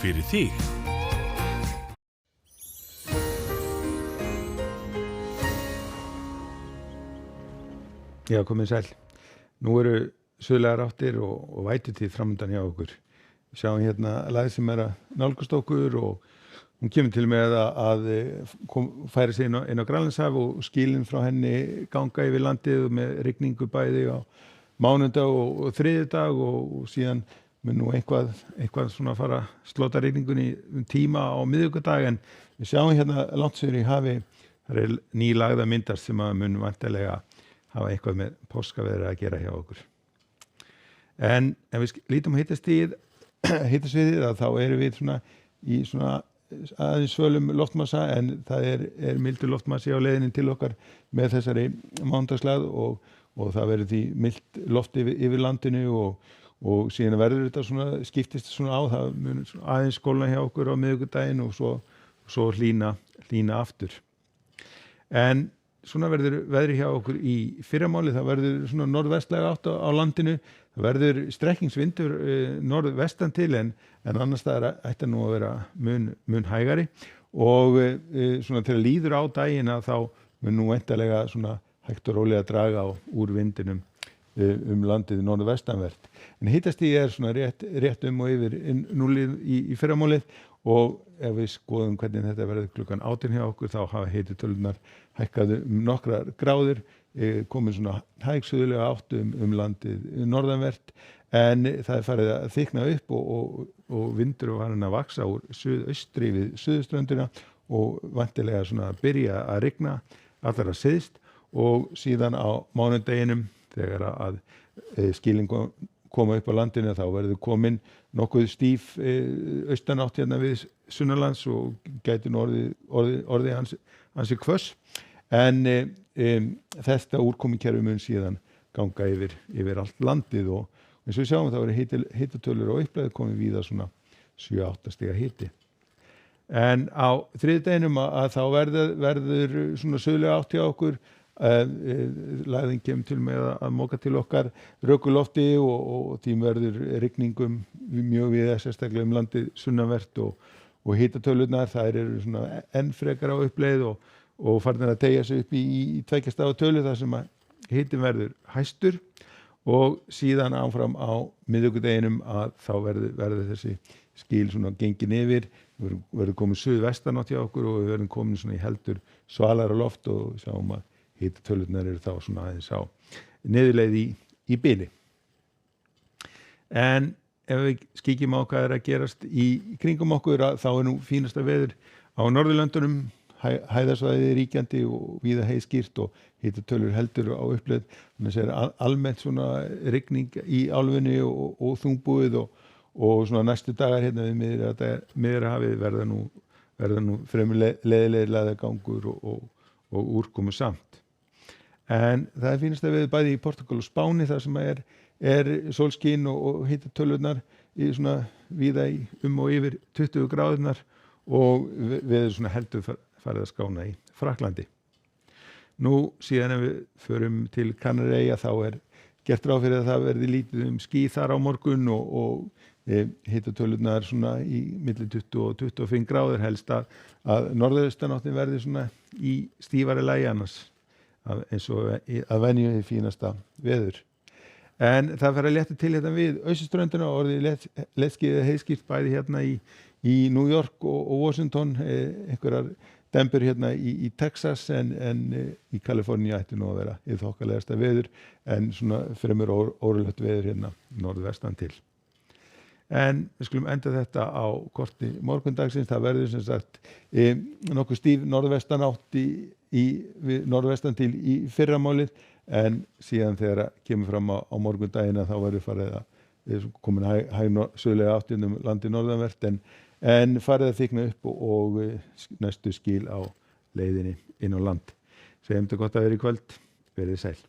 fyrir þig. Já, komið sæl. Nú eru suðlegar áttir og vætutíð framundan hjá okkur. Við sjáum hérna lag sem að nálgast okkur og hún kemur til með að færa sig inn á Grænlandshaf og skilin frá henni ganga yfir landið með rigningu bæði á mánudag og þriðjudag og síðan mun nú eitthvað svona fara að slota rigningunni tíma á miðvikudag, en við sjáum hérna langt suður í hafi, það er nýlagða myndar sem að mun vantarlega hafa eitthvað með páskaveðri að gera hjá okkur. En ef við lítum á hitasviðið þá erum við svona í svona aðeins svölum loftmassa, en það er mildur loftmassi á leiðinni til okkar með þessari mánudagslægð og það verður því milt loft yfir landinu og síðan verður þetta svona, skiptist svona á, það mun aðeins skólna hjá okkur á miðvikudaginn og svo hlýna aftur. En svona verður veðri hjá okkur í fyrramáli, það verður svona norðvestlæg átt á landinu, það verður strekkingsvindur norðvestan til, en annars staðar ætti nú að vera mun hægari og svona til að líður á dagina þá mun nú endalega svona hægt og rólega draga úr vindinum landið norðvestanvert. En hitastigið er svona rétt og yfir núllið í fyrramálið og ef við skoðum hvernig þetta verður klukkan 18 hjá okkur þá hafa hitatölunar hækkað nokkrar gráður, komin svona hæg suðulega átt landið norðanvert, en það er farið að þykna upp og vindur var hann að vaksa úr suðaustri við suðurströndina og vantilega svona að byrja að rigna allra syðst og síðan á mánudeginum þegar að skilin koma upp á landinu þá verður komin nokkuð stíf austanátt hérna við sunnanlands og gæti nú orðið ansi hvöss, en þetta úrkomukerfi mun síðan ganga yfir allt landið og eins og við sjáum þá eru hitatölur og uppleið komið víða svona 7-8 stiga hiti. En á þriðjudeginum að þá verður svona suðlega átt hjá okkur, lagðin kemur til með að moka til okkar rökulofti og því verður rigningum mjög við sérstaklega landið sunnanvert og hitatölurnar þær eru svona enn frekar á uppleið og farnir að teygja sig upp í 2 stafa tölu þar sem að hitin verður hæstur og síðan áfram á miðvikudeginum að þá verður þessi skil svona gengin yfir, verður komið suðvestanátt hjá okkur og við verðum komin svona í heldur svalara loft og sjáum að hitatölurnar eru þá svona aðeins á niðurleið í bili. En ef við kíkjum á hvað er að gerast í kringum okkur þá er nú fínasta veður á Norðurlöndunum, hæðarsvæði ríkjandi og víða heiðskýrt og hitatölur heldur á uppleið, þannig að það er almennt svona rigning í álfunni og þungbúið og svona næstu dagar hérna við Miðjarðarhafið verða nú fremur leiðilegir læðagangur og úrkomu samt. En það er fínasta veður bæði í Portúgal og Spáni þar sem er sólskin og hitatölurnar í svona víða og yfir 20 gráðurnar og veður svona heldur farið að skána í Frakklandi. Nú síðan ef við förum til Kanaríeyja þá er gert ráð fyrir að það verði lítið ský þar á morgun og hitatölurnar svona í milli 20 og 25 gráður, helst að norðaustanáttin verði svona í stífari lagi annars eins og að venju í fínasta veður. En það fer að létta til hérna við austurströndina og orðið lettskið heiðskýrt bæði hérna í New York og Washington, einhverjar dembur hérna í Texas en í Kaliforníu ætti nú að vera þokkalegasta veður en svona fremur órulegt veður hérna norðvestan til. En við skulum enda þetta á korti morgundagsins, það verður sem sagt nokkuð stíf norðvestanátt við norðvestan til í fyrramálið, en síðan þegar það kemur fram á morgundagina þá verður farið að komin hæg suðlega átt landið norðanvert en farið að þykna upp og næstu skil á leiðinni inn á land. Segjum þetta gott að vera í kvöld, verið sæl.